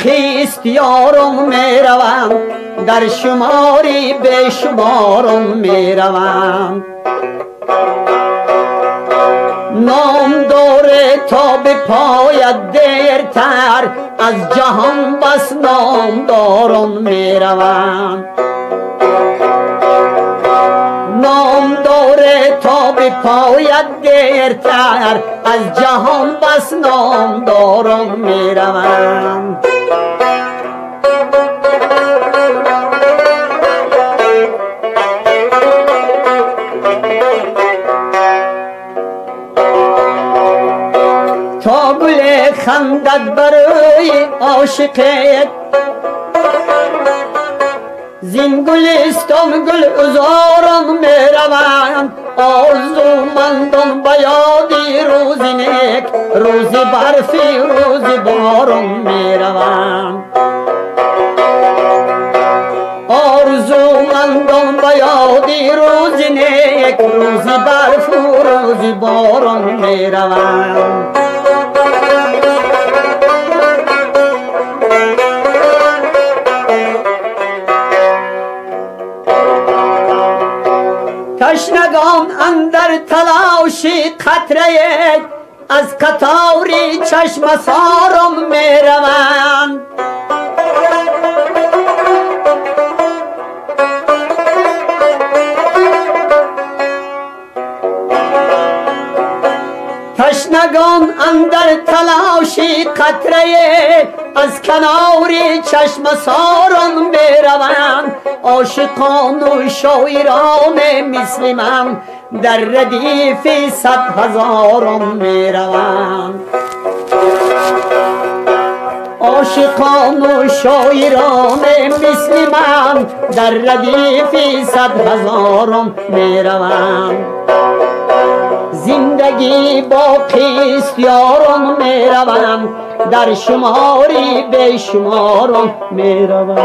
باقی است یارم میروم، در شماری به شمارم میروم. نام داره تا به پاید دیرتر، از جهان بس نام دارم میروم. نام داره تا به پاید دیرتر، از جهان بس نام دارم میروم. تا گل خندد برای عاشقت، زین گلستان گل عذاران میروند. آرزومندان به یادی روزی نیک، روزی برفی روزی باران میروند. آرزومندان به یادی روزی نیک، روزی برف و روزی باران میروند. تشنگان اندر تلاشی قطره، از قطاری چشم سارم میروند. تشنگان اندر تلاشی قطره، از کناری چشم ساران میروند. عاشقان و شاعران مثل من، در ردیف 100,000 میروند. عاشقان و شاعران مثل من، در ردیف 100,000 میروند. زندگی باقی است یارم میروم، در شماری به شمارم میروم.